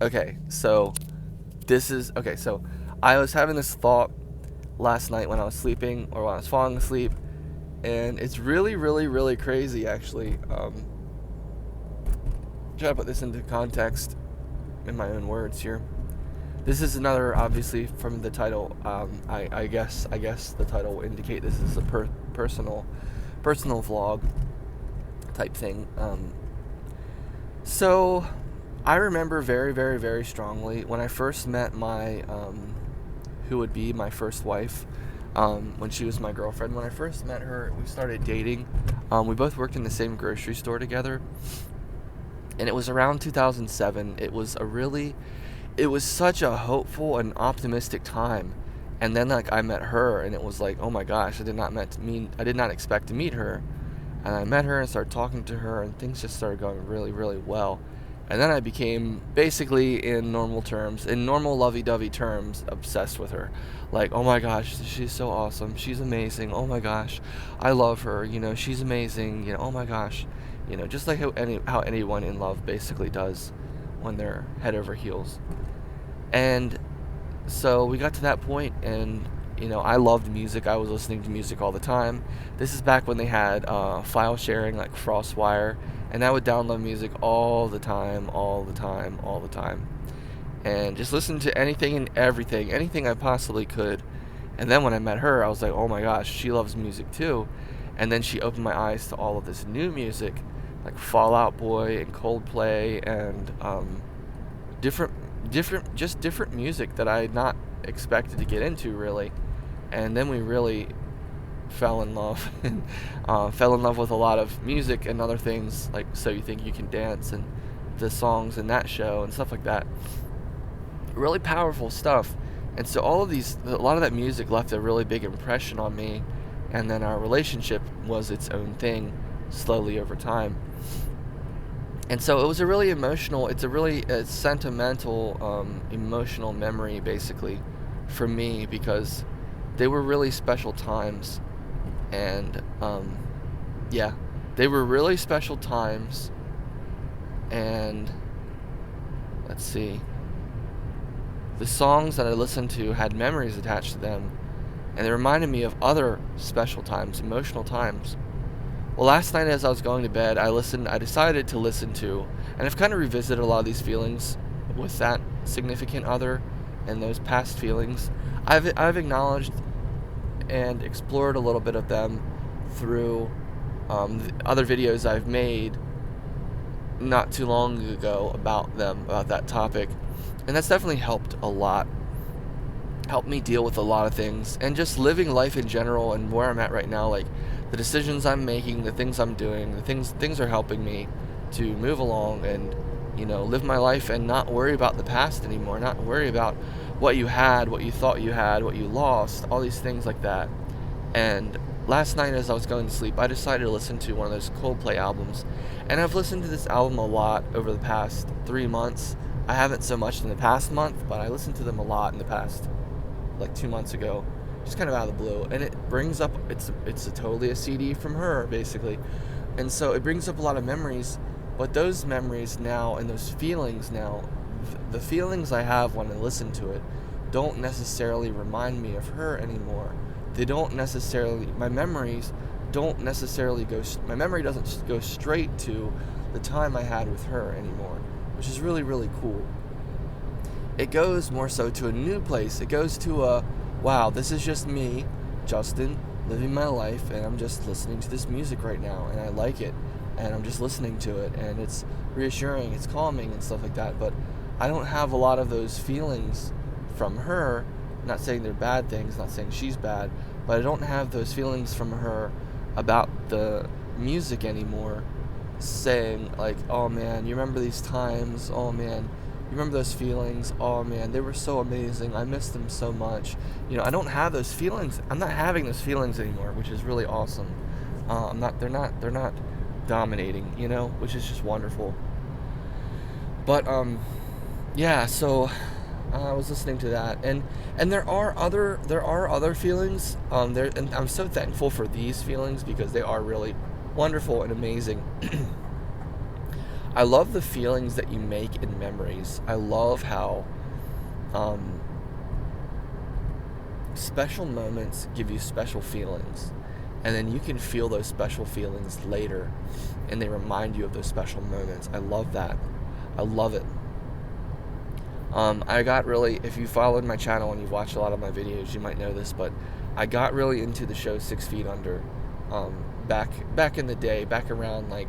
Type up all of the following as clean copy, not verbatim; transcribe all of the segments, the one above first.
Okay, so I was having this thought last night when I was sleeping or when I was falling asleep, and it's really, really, really crazy actually. Try to put this into context in my own words here. This is another, obviously, from the title. I guess the title will indicate this is a personal vlog type thing. So I remember very, very, very strongly when I first met my who would be my first wife. When she was my girlfriend. When I first met her, we started dating. We both worked in the same grocery store together, and it was around 2007. It was such a hopeful and optimistic time. And then like I met her, and it was like, oh my gosh, I did not expect to meet her. And I met her and started talking to her, and things just started going really, really well. And then I became, basically, in normal terms, in normal lovey-dovey terms, obsessed with her. Like, oh my gosh, she's so awesome. She's amazing. Oh my gosh, I love her. She's amazing. Oh my gosh. Just like how anyone in love basically does when they're head over heels. And so we got to that point, and I loved music. I was listening to music all the time. This is back when they had file sharing like FrostWire, and I would download music all the time, all the time, all the time, and just listen to anything and everything, anything I possibly could. And then when I met her, I was like, oh my gosh, she loves music too. And then she opened my eyes to all of this new music, like Fall Out Boy and Coldplay, and different, different music that I had not expected to get into really. And then we really fell in love and fell in love with a lot of music and other things like So You Think You Can Dance and the songs in that show and stuff like that. Really powerful stuff. And so a lot of that music left a really big impression on me, and then our relationship was its own thing slowly over time. And so it was a really emotional, it's a really sentimental, emotional memory basically for me, because they were really special times. And yeah, they were really special times. And let's see, the songs that I listened to had memories attached to them, and they reminded me of other special times, emotional times. Well, last night as I was going to bed, I decided to listen to, and I've kind of revisited a lot of these feelings with that significant other and those past feelings. I've acknowledged and explored a little bit of them through the other videos I've made not too long ago about that topic, and that's definitely helped a lot. Helped me deal with a lot of things, and just living life in general, and where I'm at right now, like the decisions I'm making, the things I'm doing, the things are helping me to move along and live my life and not worry about the past anymore, not worry about what you had, what you thought you had, what you lost, all these things like that. And last night as I was going to sleep, I decided to listen to one of those Coldplay albums, and I've listened to this album a lot over the past 3 months. I haven't so much in the past month, but I listened to them a lot in the past, like 2 months ago, just kind of out of the blue. And it brings up, it's totally a CD from her basically, and so it brings up a lot of memories. But those memories now and those feelings now, the feelings I have when I listen to it, don't necessarily remind me of her anymore. They don't necessarily, my memories don't necessarily go, my memory doesn't go straight to the time I had with her anymore, which is really, really cool. It goes more so to a new place. It goes to a, wow, this is just me, Justin, living my life, and I'm just listening to this music right now, and I like it, and I'm just listening to it, and it's reassuring, it's calming, and stuff like that. But I don't have a lot of those feelings from her. Not saying they're bad things, not saying she's bad, but I don't have those feelings from her about the music anymore, saying like, oh man, you remember these times, oh man, you remember those feelings, oh man, they were so amazing, I miss them so much. I don't have those feelings. I'm not having those feelings anymore, which is really awesome. They're not dominating, which is just wonderful. But yeah, so I was listening to that, and there are other feelings there, and I'm so thankful for these feelings because they are really wonderful and amazing. I love the feelings that you make in memories. I love how special moments give you special feelings, and then you can feel those special feelings later, and they remind you of those special moments. I love that. I love it. I got really, if you followed my channel and you've watched a lot of my videos, you might know this, but I got really into the show 6 Feet Under back in the day, back around like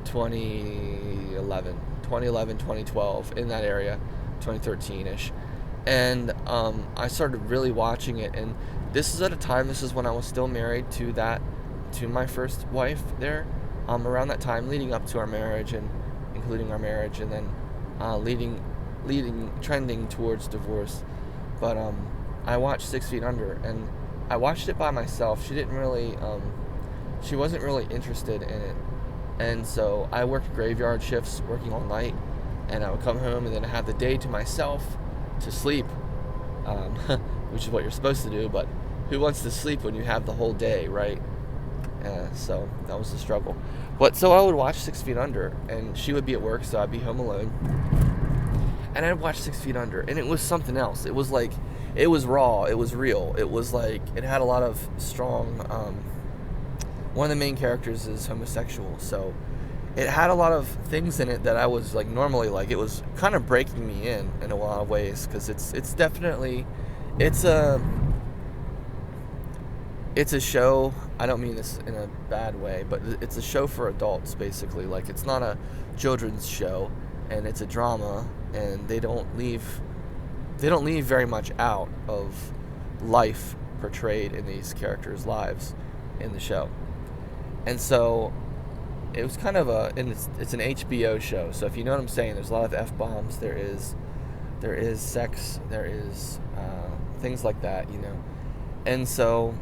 2011, 2012, in that area, 2013-ish. And I started really watching it, and this is at a time, this is when I was still married to my first wife there, around that time, leading up to our marriage, and including our marriage, and then trending towards divorce. But I watched 6 Feet Under, and I watched it by myself. She wasn't really interested in it, and so I worked graveyard shifts, working all night, and I would come home and then have the day to myself to sleep, which is what you're supposed to do, but who wants to sleep when you have the whole day, right? So that was the struggle. But so I would watch 6 Feet Under, and she would be at work, so I'd be home alone, and I'd watch 6 Feet Under, and it was something else. It was like, it was raw, it was real, it was like, it had a lot of strong, one of the main characters is homosexual, so it had a lot of things in it that I was like normally like, it was kind of breaking me in a lot of ways, because it's definitely, it's a show, I don't mean this in a bad way, but it's a show for adults, basically. Like, it's not a children's show, and it's a drama, and they don't leave very much out of life portrayed in these characters' lives in the show. And so it was kind of and it's an HBO show, so if you know what I'm saying, there's a lot of F-bombs, there is sex, there is things like that, you know. And so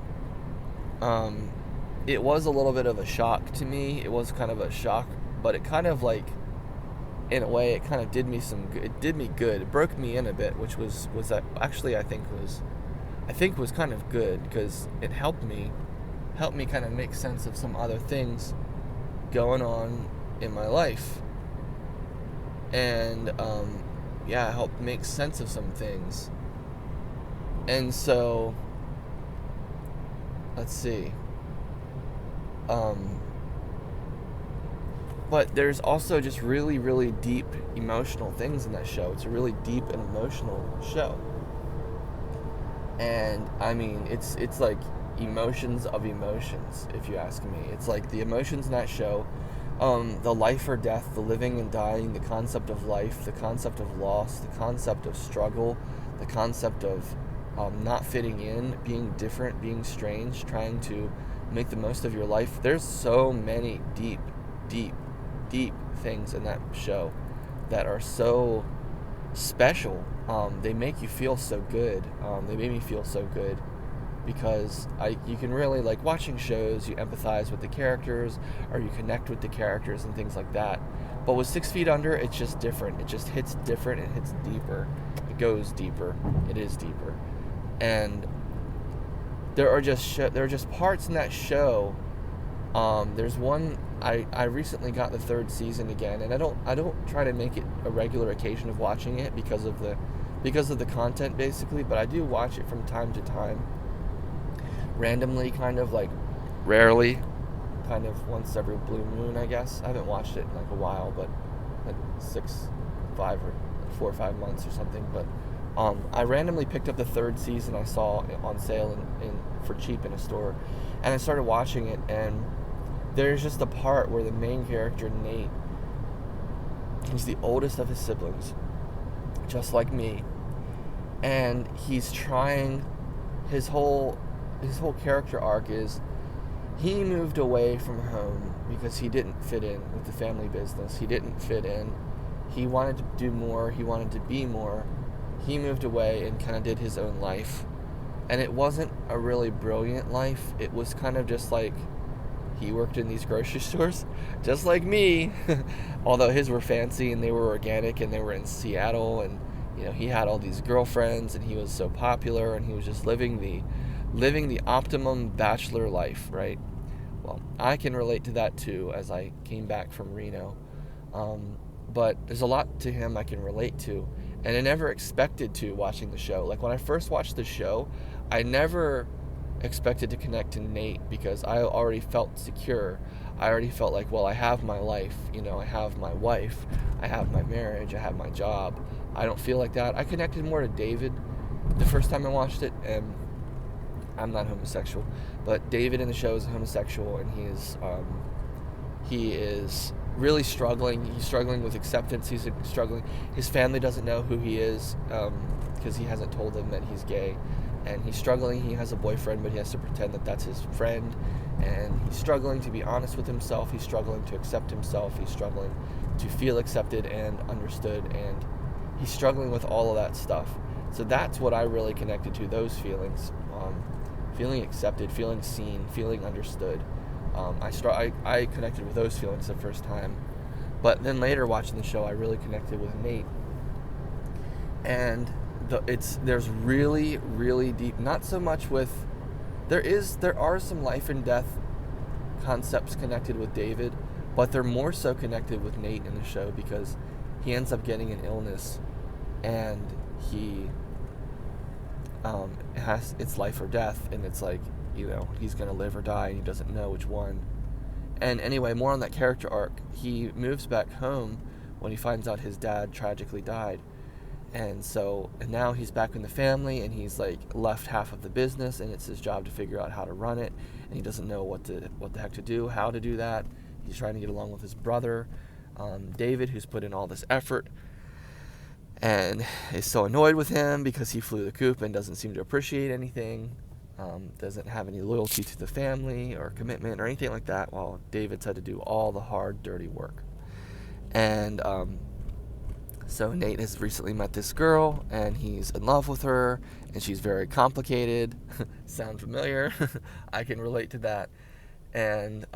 it was a little bit of a shock to me. It was kind of a shock, but it kind of like, in a way, it kind of did me good. It broke me in a bit, which was actually I think was kind of good, because it helped me kind of make sense of some other things going on in my life, and helped make sense of some things. And so let's see, but there's also just really, really deep emotional things in that show. It's a really deep and emotional show, and I mean, it's like emotions of emotions, if you ask me. It's like the emotions in that show, the life or death, the living and dying, the concept of life, the concept of loss, the concept of struggle, the concept of not fitting in, being different, being strange, trying to make the most of your life. There's so many deep things in that show that are so special. They make you feel so good. They made me feel so good, because you can really, like, watching shows, you empathize with the characters, or you connect with the characters and things like that. But with 6 Feet Under, it's just different. It just hits different. It hits deeper. It goes deeper. It is deeper. And there are just parts in that show. There's one, I recently got the 3rd season again, and I don't try to make it a regular occasion of watching it because of the content, basically, but I do watch it from time to time, randomly, kind of like rarely, kind of once every blue moon, I guess. I haven't watched it in like a while, but like 4 or 5 months or something. But I randomly picked up the 3rd season. I saw it on sale for cheap in a store, and I started watching it, and there's just a part where the main character, Nate, he's the oldest of his siblings, just like me, and he's trying, his whole character arc is, he moved away from home because he didn't fit in with the family business. He didn't fit in. He wanted to do more. He wanted to be more. He moved away and kind of did his own life. And it wasn't a really brilliant life. It was kind of just like, he worked in these grocery stores, just like me. Although his were fancy and they were organic and they were in Seattle, and you know, he had all these girlfriends and he was so popular, and he was just living the optimum bachelor life, right? Well, I can relate to that too, as I came back from Reno. but there's a lot to him I can relate to, and I never expected to watching the show. Like when I first watched the show, I never expected to connect to Nate because I already felt secure. I already felt like, well, I have my life, I have my wife, I have my marriage, I have my job. I don't feel like that. I connected more to David the first time I watched it, and I'm not homosexual, but David in the show is homosexual, and he is really struggling. He's struggling with acceptance. He's struggling. His family doesn't know who he is because he hasn't told them that he's gay, and he's struggling. He has a boyfriend, but he has to pretend that that's his friend, and he's struggling to be honest with himself. He's struggling to accept himself. He's struggling to feel accepted and understood, and he's struggling with all of that stuff. So that's what I really connected to, those feelings. Feeling accepted, feeling seen, feeling understood. I connected with those feelings the first time. But then later watching the show, I really connected with Nate. And there's really, really deep, not so much with, there are some life and death concepts connected with David, but they're more so connected with Nate in the show because he ends up getting an illness, and he it's life or death, and it's like, he's gonna live or die, and he doesn't know which one. And anyway, more on that character arc. He moves back home when he finds out his dad tragically died, and now he's back in the family, and he's like left half of the business, and it's his job to figure out how to run it, and he doesn't know what the heck to do, how to do that. He's trying to get along with his brother, David, who's put in all this effort, and is so annoyed with him because he flew the coop and doesn't seem to appreciate anything, doesn't have any loyalty to the family or commitment or anything like that, while David's had to do all the hard, dirty work. And so Nate has recently met this girl, and he's in love with her, and she's very complicated. Sound familiar? I can relate to that. And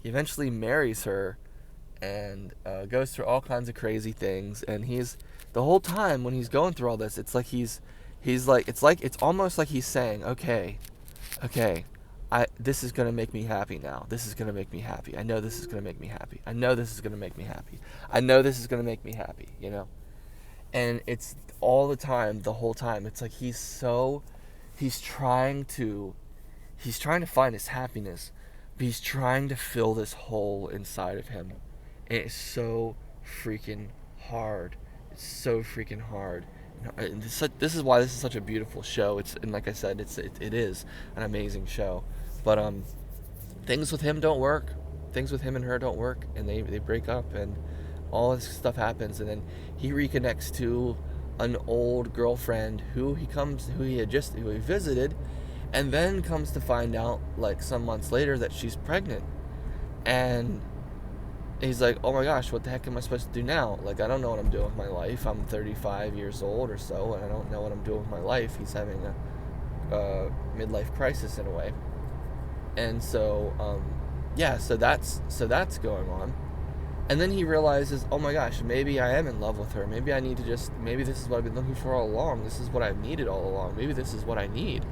he eventually marries her and goes through all kinds of crazy things, and the whole time when he's going through all this, it's like it's almost like he's saying, okay, this is gonna make me happy now. This is gonna make me happy. I know this is gonna make me happy. I know this is gonna make me happy. I know this is gonna make me happy. And it's all the time, the whole time. It's like he's trying to find his happiness, but he's trying to fill this hole inside of him. And it's so freaking hard. It's so freaking hard. And this is why this is such a beautiful show. And like I said, it is an amazing show. But things with him don't work. Things with him and her don't work, and they break up, and all this stuff happens, and then he reconnects to an old girlfriend who he visited, and then comes to find out like some months later that she's pregnant. And he's like, oh my gosh, what the heck am I supposed to do now? Like, I don't know what I'm doing with my life. I'm 35 years old or so, and I don't know what I'm doing with my life. He's having a midlife crisis in a way. And so, so that's going on. And then he realizes, oh my gosh, maybe I am in love with her. Maybe this is what I've been looking for all along. This is what I've needed all along. Maybe this is what I need.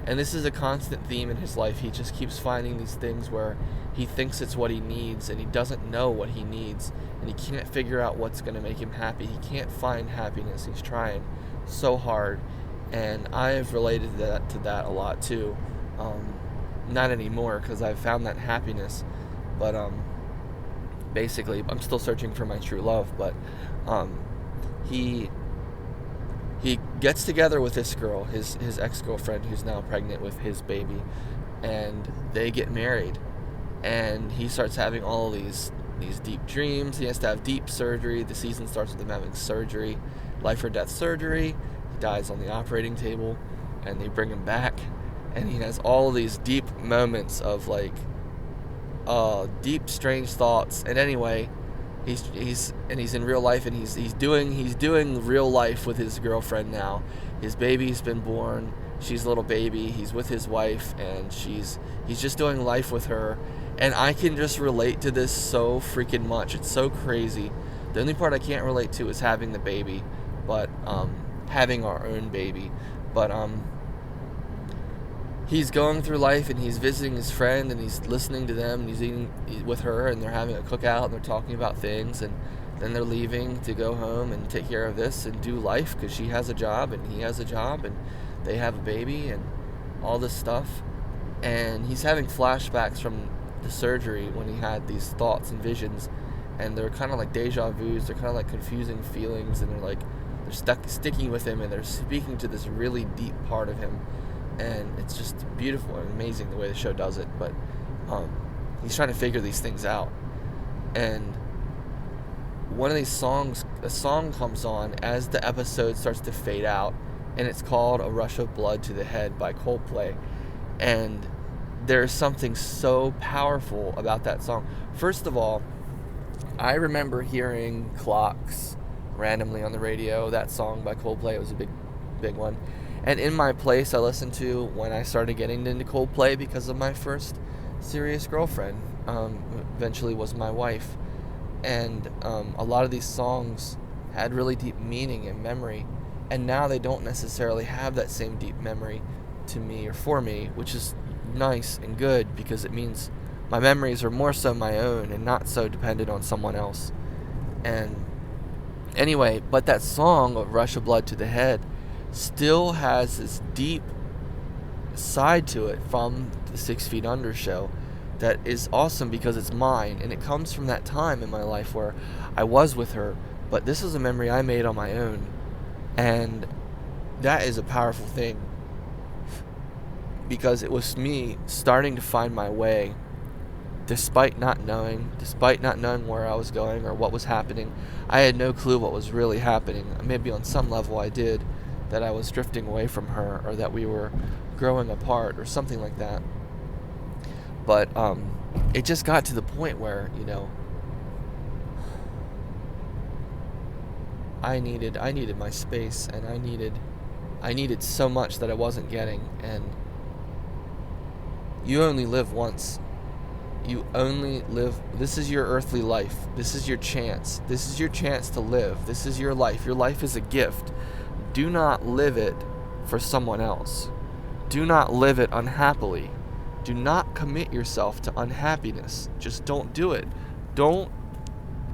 And this is a constant theme in his life. He just keeps finding these things where he thinks it's what he needs, and he doesn't know what he needs, and he can't figure out what's going to make him happy. He can't find happiness. He's trying so hard, and I've related to that a lot too. Not anymore, because I've found that happiness, but basically I'm still searching for my true love. But he gets together with this girl, his ex-girlfriend, who's now pregnant with his baby, and they get married, and he starts having all these deep dreams. He has to have deep surgery. The season starts with him having surgery, life or death surgery. He dies on the operating table, and they bring him back, and he has all these deep moments of like deep strange thoughts. And anyway, he's in real life, and he's doing real life with his girlfriend now. His baby's been born. She's a little baby. He's with his wife, and he's just doing life with her. And I can just relate to this so freaking much. It's so crazy. The only part I can't relate to is having the baby, but having our own baby. But he's going through life, and he's visiting his friend, and he's listening to them, and he's eating with her, and they're having a cookout, and they're talking about things, and then they're leaving to go home and take care of this and do life because she has a job and he has a job and they have a baby and all this stuff. And he's having flashbacks from the surgery when he had these thoughts and visions, and they're kind of like deja vus. They're kind of like confusing feelings, and they're sticking with him, and they're speaking to this really deep part of him. And it's just beautiful and amazing the way the show does it. But he's trying to figure these things out. And one of these songs, a song comes on as the episode starts to fade out, and it's called A Rush of Blood to the Head by Coldplay. And there's something so powerful about that song. First of all, I remember hearing Clocks randomly on the radio, that song by Coldplay. It was a big one. And In My Place I listened to when I started getting into Coldplay because of my first serious girlfriend, eventually was my wife. And a lot of these songs had really deep meaning and memory, and now they don't necessarily have that same deep memory to me or for me, which is nice and good because it means my memories are more so my own and not so dependent on someone else. And anyway, but that song of Rush of Blood to the Head still has this deep side to it from the 6 Feet Under show that is awesome because it's mine, and it comes from that time in my life where I was with her, but this is a memory I made on my own, and that is a powerful thing because it was me starting to find my way despite not knowing where I was going or what was happening. I had no clue what was really happening. Maybe on some level I did, that I was drifting away from her or that we were growing apart or something like that. But it just got to the point where, I needed my space, and I needed so much that I wasn't getting. And you only live once. This is your earthly life. This is your chance. This is your chance to live. This is your life. Your life is a gift. Do not live it for someone else. Do not live it unhappily. Do not commit yourself to unhappiness. Just don't do it. Don't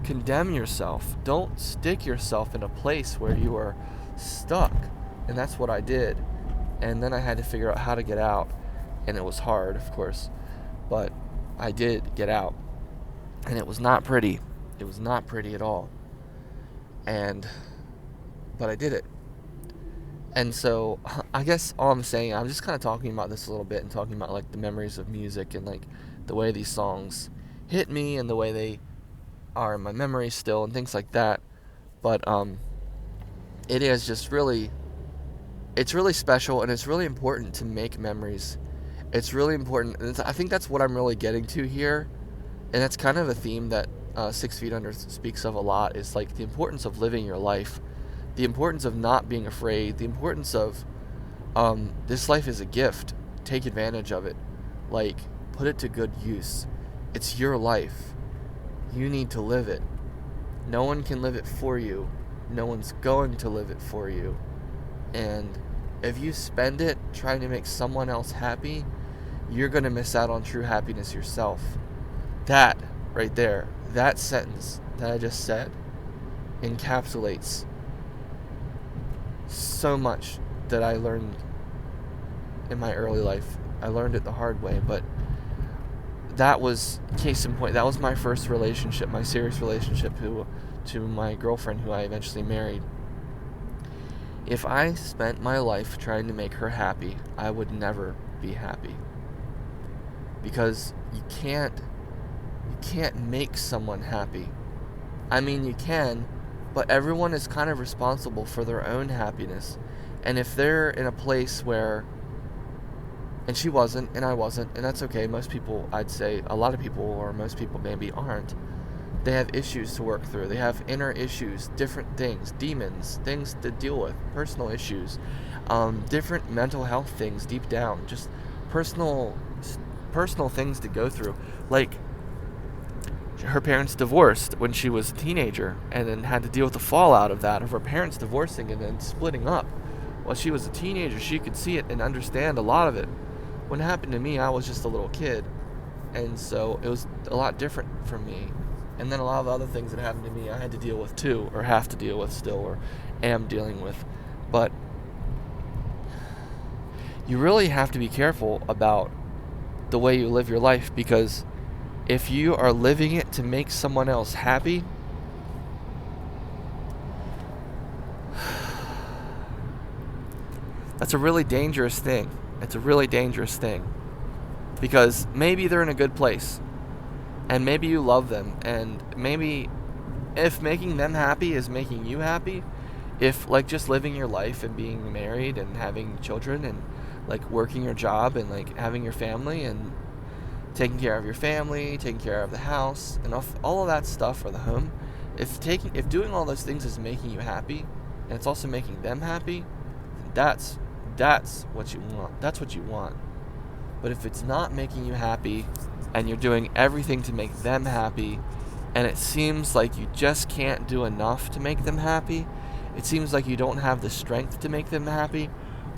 condemn yourself. Don't stick yourself in a place where you are stuck. And that's what I did. And then I had to figure out how to get out. And it was hard, of course. But I did get out. And it was not pretty. It was not pretty at all. But I did it. And so, I guess all I'm saying, I'm just kind of talking about this a little bit and talking about, like, the memories of music and, like, the way these songs hit me and the way they are in my memory still and things like that. But, it is just really, it's really special, and it's really important to make memories. It's really important, and I think that's what I'm really getting to here, and that's kind of a theme that 6 Feet Under speaks of a lot, is, like, the importance of living your life. The importance of not being afraid. The importance of this life is a gift. Take advantage of it. Like, put it to good use. It's your life. You need to live it. No one can live it for you. No one's going to live it for you. And if you spend it trying to make someone else happy, you're going to miss out on true happiness yourself. That right there, that sentence that I just said, encapsulates so much that I learned in my early life. I learned it the hard way, but that was, case in point, that was my first relationship, my serious relationship to my girlfriend, who I eventually married. If I spent my life trying to make her happy, I would never be happy. Because you can't make someone happy. I mean, you can, but everyone is kind of responsible for their own happiness. And if they're in a place where, and she wasn't, and I wasn't, and that's okay. Most people, I'd say, a lot of people, or most people maybe aren't. They have issues to work through. They have inner issues, different things, demons, things to deal with, personal issues, different mental health things deep down, just personal things to go through. Like, her parents divorced when she was a teenager, and then had to deal with the fallout of that, of her parents divorcing and then splitting up. While she was a teenager, she could see it and understand a lot of it. When it happened to me, I was just a little kid, and so it was a lot different from me. And then a lot of the other things that happened to me, I had to deal with too, or have to deal with still, or am dealing with. But you really have to be careful about the way you live your life, because if you are living it to make someone else happy, that's a really dangerous thing. It's a really dangerous thing. Because maybe they're in a good place, and maybe you love them, and maybe if making them happy is making you happy, if like just living your life and being married and having children and like working your job and like having your family and taking care of your family, taking care of the house and all of that stuff for the home, if doing all those things is making you happy and it's also making them happy, that's what you want. That's what you want. But if it's not making you happy and you're doing everything to make them happy, and it seems like you just can't do enough to make them happy, it seems like you don't have the strength to make them happy,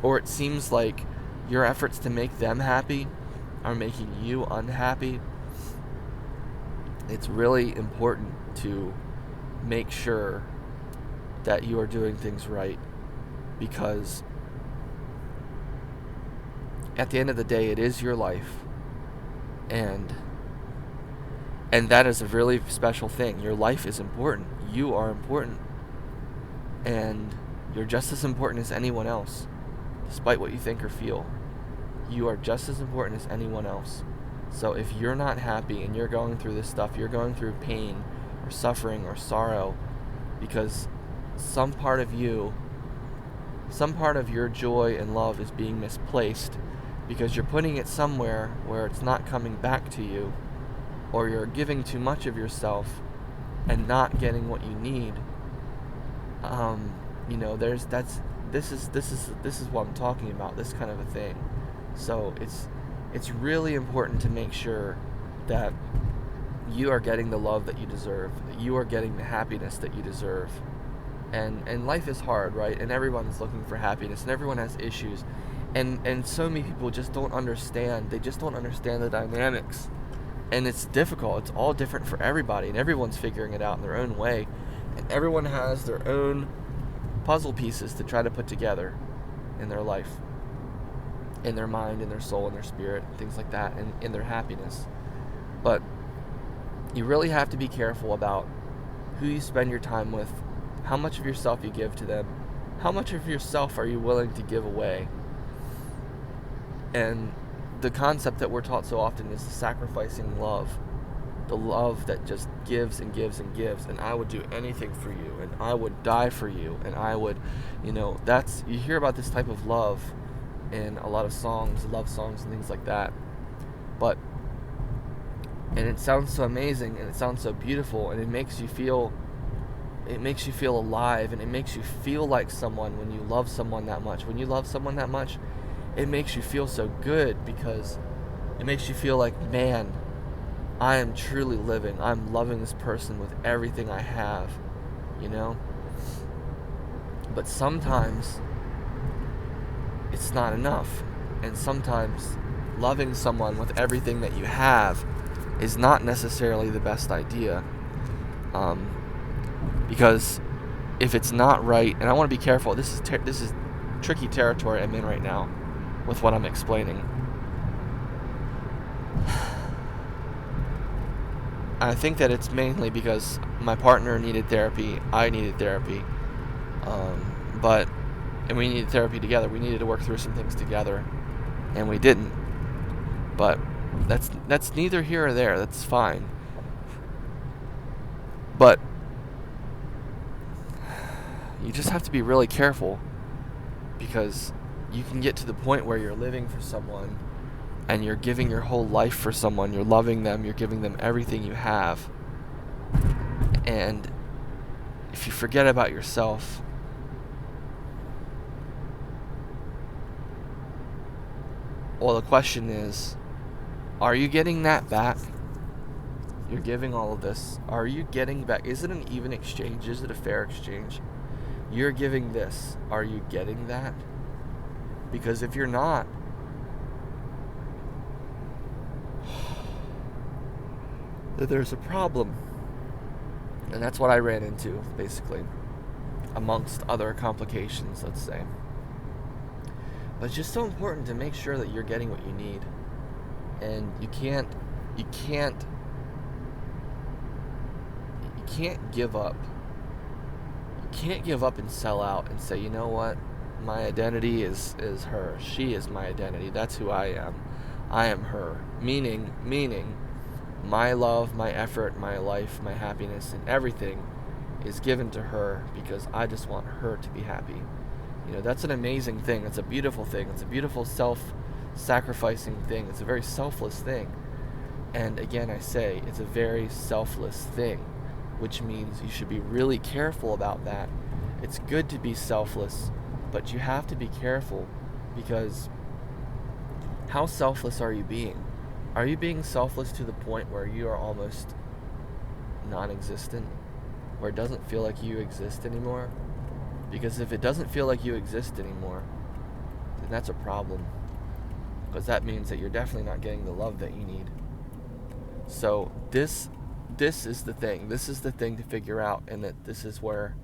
or it seems like your efforts to make them happy are making you unhappy, it's really important to make sure that you are doing things right, because at the end of the day, it is your life, and that is a really special thing. Your life is important. You are important, and you're just as important as anyone else, despite what you think or feel. You are just as important as anyone else. So if you're not happy and you're going through this stuff, you're going through pain or suffering or sorrow because some part of your joy and love is being misplaced, because you're putting it somewhere where it's not coming back to you, or you're giving too much of yourself and not getting what you need. This is what I'm talking about, this kind of a thing. So it's really important to make sure that you are getting the love that you deserve, that you are getting the happiness that you deserve. And life is hard, right? And everyone's looking for happiness, and everyone has issues. And so many people just don't understand. They just don't understand the dynamics. And it's difficult. It's all different for everybody, and everyone's figuring it out in their own way. And everyone has their own puzzle pieces to try to put together in their life, in their mind, in their soul, in their spirit, things like that, and in their happiness. But you really have to be careful about who you spend your time with, how much of yourself you give to them, how much of yourself are you willing to give away. And the concept that we're taught so often is the sacrificing love, the love that just gives and gives and gives, and I would do anything for you, and I would die for you, and I would, you hear about this type of love in a lot of songs, love songs and things like that. And it sounds so amazing, and it sounds so beautiful, and it makes you feel alive, and it makes you feel like someone when you love someone that much. When you love someone that much, it makes you feel so good, because it makes you feel like, man, I am truly living. I'm loving this person with everything I have, But sometimes it's not enough. And sometimes loving someone with everything that you have is not necessarily the best idea. Because if it's not right, and I want to be careful, this is tricky territory I'm in right now with what I'm explaining. I think that it's mainly because my partner needed therapy, I needed therapy, and we needed therapy together. We needed to work through some things together, and we didn't. But that's neither here or there. That's fine. But you just have to be really careful, because you can get to the point where you're living for someone and you're giving your whole life for someone. You're loving them. You're giving them everything you have. And if you forget about yourself, well, the question is, are you getting that back? You're giving all of this. Are you getting back? Is it an even exchange? Is it a fair exchange? You're giving this. Are you getting that? Because if you're not, then there's a problem. And that's what I ran into, basically, amongst other complications, let's say. But it's just so important to make sure that you're getting what you need. And you can't give up. You can't give up and sell out and say, you know what? My identity is her. She is my identity. That's who I am. I am her. Meaning my love, my effort, my life, my happiness, and everything is given to her because I just want her to be happy. You know, that's an amazing thing. It's a beautiful thing. It's a beautiful self-sacrificing thing. It's a very selfless thing. And again, I say, it's a very selfless thing, which means you should be really careful about that. It's good to be selfless, but you have to be careful, because how selfless are you being? Are you being selfless to the point where you are almost non-existent, where it doesn't feel like you exist anymore? Because if it doesn't feel like you exist anymore, then that's a problem, because that means that you're definitely not getting the love that you need. So this is the thing. This is the thing to figure out, and that this is where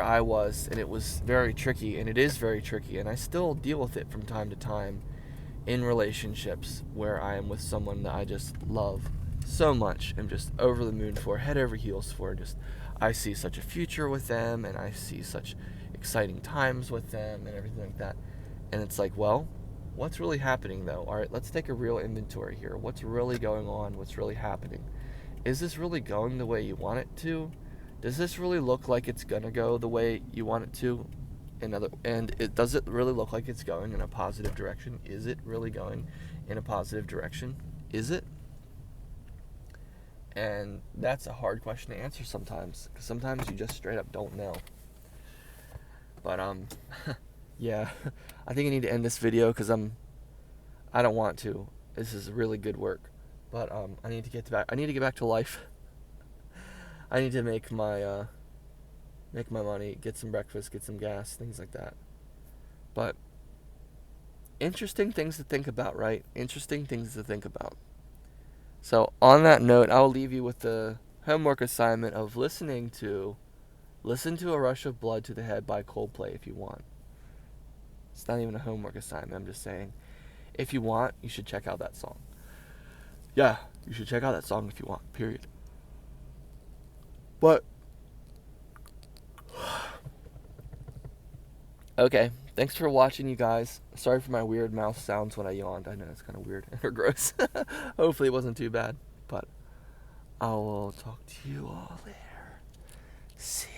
I was, and it was very tricky, and it is very tricky, and I still deal with it from time to time in relationships where I am with someone that I just love so much, I'm just over the moon for, head over heels for, just I see such a future with them, and I see such exciting times with them and everything like that. And it's like, well, what's really happening though? All right, let's take a real inventory here. What's really going on? What's really happening? Is this really going the way you want it to? Does this really look like it's gonna go the way you want it to? Does it really look like it's going in a positive direction? Is it really going in a positive direction? Is it? And that's a hard question to answer sometimes, because sometimes you just straight up don't know. But yeah, I think I need to end this video because I don't want to. This is really good work, but I need to get back to life. I need to make my money, get some breakfast, get some gas, things like that. But interesting things to think about, right? Interesting things to think about. So on that note, I'll leave you with the homework assignment of listen to A Rush of Blood to the Head by Coldplay if you want. It's not even a homework assignment, I'm just saying, if you want, you should check out that song. Yeah, you should check out that song if you want, period. But okay, thanks for watching, you guys. Sorry for my weird mouth sounds when I yawned. I know it's kind of weird or gross. Hopefully it wasn't too bad. But I will talk to you all later. See ya.